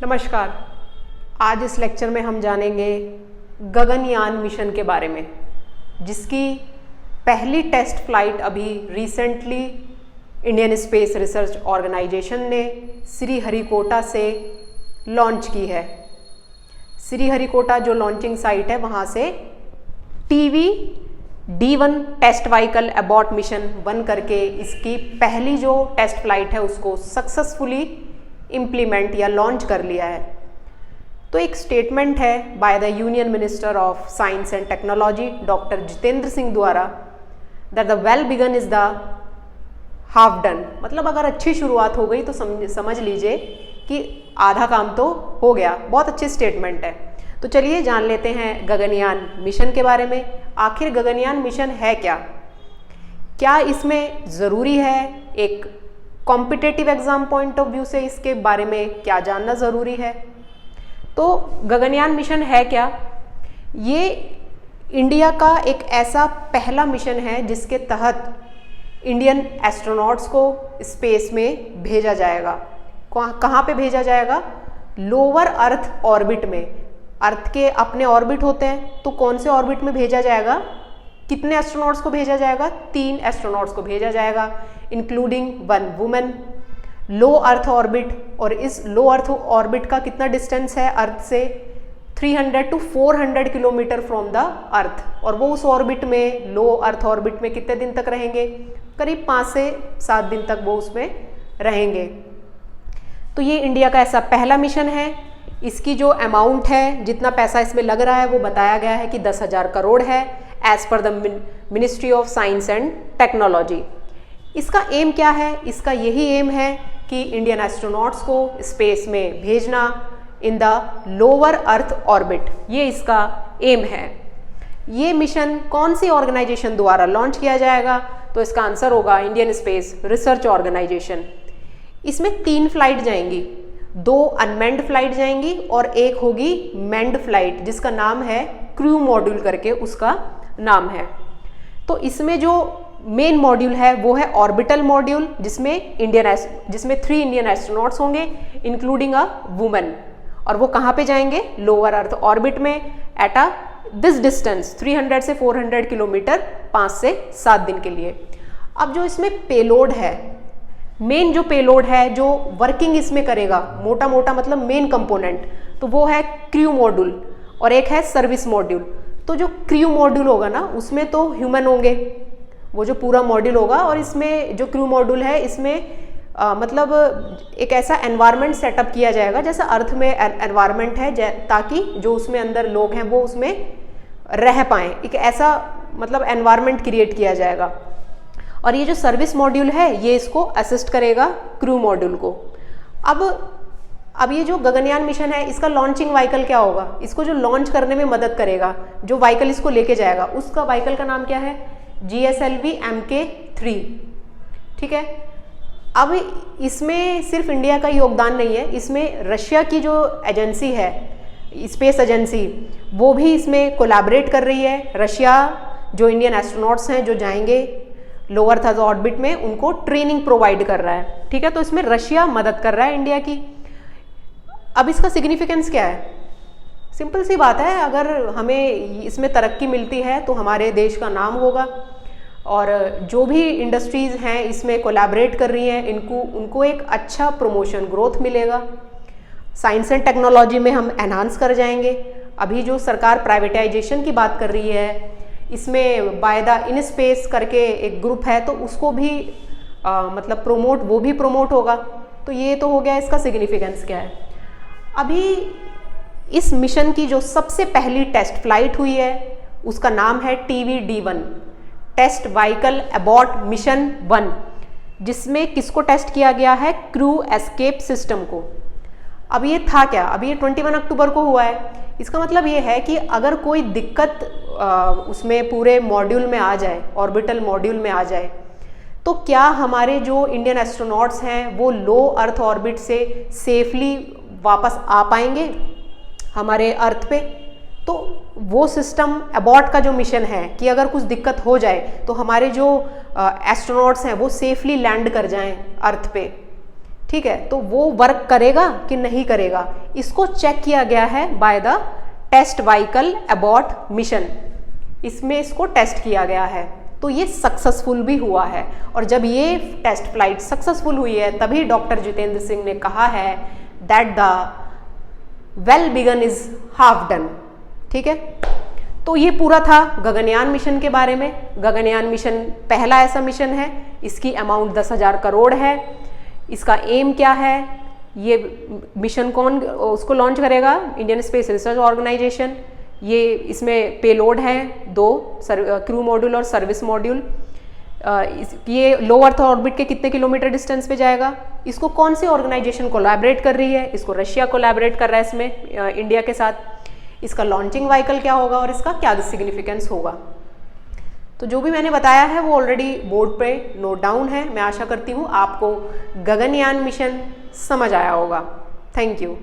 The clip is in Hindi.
नमस्कार। आज इस लेक्चर में हम जानेंगे गगनयान मिशन के बारे में, जिसकी पहली टेस्ट फ्लाइट अभी recently Indian Space Research Organisation ने श्रीहरिकोटा से लॉन्च की है। श्रीहरिकोटा जो लॉन्चिंग साइट है, वहाँ से TVD-1 test vehicle abort mission 1 करके इसकी पहली जो टेस्ट फ्लाइट है उसको सक्सेसफुली इम्प्लीमेंट या लॉन्च कर लिया है। तो एक स्टेटमेंट है by the union minister of science and technology doctor Jitendra Singh द्वारा that the well begun is the half done. मतलब अगर अच्छी शुरुआत हो गई तो समझ लीजिए कि आधा काम तो हो गया। बहुत अच्छी स्टेटमेंट है। तो चलिए जान लेते हैं गगनयान मिशन के बारे में। आखिर गगनयान मिशन है क्या? क्या इसमें ज़रूरी है? एक competitive exam point of view से इसके बारे में क्या जानना ज़रूरी है? तो गगनयान मिशन है क्या? ये इंडिया का एक ऐसा पहला मिशन है जिसके तहत इंडियन एस्ट्रोनॉट्स को स्पेस में भेजा जाएगा। कहाँ पे भेजा जाएगा? लोअर अर्थ ऑर्बिट में। अर्थ के अपने ऑर्बिट होते हैं, तो कौन से ऑर्बिट में भेजा जाएगा? कितने एस्ट्रोनॉट्स को भेजा जाएगा? 3 एस्ट्रोनॉट्स को भेजा जाएगा, इंक्लूडिंग 1 वुमेन। लो अर्थ ऑर्बिट, और इस लो अर्थ ऑर्बिट का कितना डिस्टेंस है अर्थ से? 300 to 400 kilometre from the earth. और वो उस ऑर्बिट में, लो अर्थ ऑर्बिट में कितने दिन तक रहेंगे? करीब 5 से 7 दिन तक वो उसमें रहेंगे। तो ये इंडिया का ऐसा पहला मिशन है। इसकी जो अमाउंट है, जितना पैसा इसमें लग रहा है, वो बताया गया है कि 10,000 करोड़ है as per the ministry of science and technology. इसका एम क्या है? इसका यही एम है कि इंडियन एस्ट्रोनॉट्स को स्पेस में भेजना in the lower earth orbit. ये इसका एम है। ये मिशन कौन सी ऑर्गेनाइजेशन द्वारा लॉन्च किया जाएगा? तो इसका आंसर होगा इंडियन स्पेस रिसर्च ऑर्गेनाइजेशन। इसमें 3 फ्लाइट जाएंगी, 2 अनमेंड फ्लाइट जाएंगी और एक होगी मेंड फ्लाइट, जिसका नाम है क्रू मॉड्यूल करके उसका नाम है। तो इसमें जो मेन मॉड्यूल है वो है ऑर्बिटल मॉड्यूल, जिसमें 3 इंडियन एस्ट्रोनॉट्स होंगे इंक्लूडिंग अ वुमन। और वो कहाँ पे जाएंगे? लोअर अर्थ ऑर्बिट में एट अ दिस डिस्टेंस 300 से 400 किलोमीटर 5 से 7 दिन के लिए। अब जो इसमें पेलोड है, मेन जो पेलोड है, जो वर्किंग इसमें करेगा, मोटा मोटा मतलब मेन कंपोनेंट, तो वो है क्रू मॉड्यूल और एक है सर्विस मॉड्यूल। तो जो क्रू मॉड्यूल होगा ना, उसमें तो ह्यूमन होंगे, वो जो पूरा मॉड्यूल होगा। और इसमें जो क्रू मॉड्यूल है, इसमें मतलब एक ऐसा एनवायरनमेंट सेटअप किया जाएगा जैसा अर्थ में एनवायरनमेंट है, ताकि जो उसमें अंदर लोग हैं वो उसमें रह पाएँ। एक ऐसा मतलब एनवायरनमेंट क्रिएट किया जाएगा। और ये जो सर्विस मॉड्यूल है, ये इसको असिस्ट करेगा क्रू मॉड्यूल को। अब ये जो गगनयान मिशन है, इसका लॉन्चिंग व्हीकल क्या होगा? इसको जो लॉन्च करने में मदद करेगा, जो व्हीकल इसको लेके जाएगा, उसका व्हीकल का नाम क्या है? GSLV Mk3। ठीक है। अब इसमें सिर्फ इंडिया का योगदान नहीं है, इसमें रशिया की जो एजेंसी है, स्पेस एजेंसी, वो भी इसमें कोलैबोरेट कर रही है। रशिया जो इंडियन एस्ट्रोनॉट्स हैं जो जाएंगे लोअर अर्थ ऑर्बिट में, उनको ट्रेनिंग प्रोवाइड कर रहा है। ठीक है। तो इसमें रशिया मदद कर रहा है इंडिया की। अब इसका सिग्निफिकेंस क्या है? सिंपल सी बात है, अगर हमें इसमें तरक्की मिलती है तो हमारे देश का नाम होगा, और जो भी इंडस्ट्रीज़ हैं इसमें कोलैबोरेट कर रही हैं, उनको एक अच्छा प्रमोशन ग्रोथ मिलेगा। साइंस एंड टेक्नोलॉजी में हम एनहांस कर जाएंगे। अभी जो सरकार प्राइवेटाइजेशन की बात कर रही है, इसमें बाय द इन स्पेस करके एक ग्रुप है, तो उसको भी मतलब वो भी प्रमोट होगा। तो ये तो हो गया इसका सिग्निफिकेंस क्या है। अभी इस मिशन की जो सबसे पहली टेस्ट फ्लाइट हुई है, उसका नाम है TVD-1 test vehicle abort mission 1, जिसमें किसको टेस्ट किया गया है? क्रू एस्केप सिस्टम को। अब ये था क्या? अब ये 21 अक्टूबर को हुआ है। इसका मतलब ये है कि अगर कोई दिक्कत उसमें पूरे मॉड्यूल में आ जाए, ऑर्बिटल मॉड्यूल में आ जाए, तो क्या हमारे जो इंडियन एस्ट्रोनॉट्स हैं वो लो अर्थ ऑर्बिट से सेफली वापस आ पाएंगे हमारे अर्थ पे? तो वो सिस्टम अबॉर्ट का जो मिशन है कि अगर कुछ दिक्कत हो जाए तो हमारे जो एस्ट्रोनॉट्स हैं वो सेफली लैंड कर जाएं अर्थ पे। ठीक है, तो वो वर्क करेगा कि नहीं करेगा, इसको चेक किया गया है by the test vehicle abort mission. इसमें इसको टेस्ट किया गया है, तो ये सक्सेसफुल भी हुआ है। और जब ये टेस्ट फ्लाइट सक्सेसफुल हुई है तभी डॉक्टर जितेंद्र सिंह ने कहा है that the well begun is half done. ठीक है, तो ये पूरा था गगनयान मिशन के बारे में। गगनयान मिशन पहला ऐसा मिशन है, इसकी अमाउंट 10,000 करोड़ है। इसका एम क्या है, ये मिशन कौन उसको लॉन्च करेगा, इंडियन स्पेस रिसर्च ऑर्गेनाइजेशन। ये इसमें पेलोड है 2 क्रू मॉड्यूल और सर्विस मॉड्यूल। ये लो अर्थ ऑर्बिट के कितने किलोमीटर डिस्टेंस पे जाएगा, इसको कौन सी ऑर्गेनाइजेशन कोलैबोरेट कर रही है, इसको रशिया कोलैबोरेट कर रहा है इसमें इंडिया के साथ। इसका लॉन्चिंग व्हीकल क्या होगा और इसका क्या सिग्निफिकेंस होगा। तो जो भी मैंने बताया है वो ऑलरेडी बोर्ड पे नोट डाउन है। मैं आशा करती हूँ आपको गगनयान मिशन समझ आया होगा। Thank you.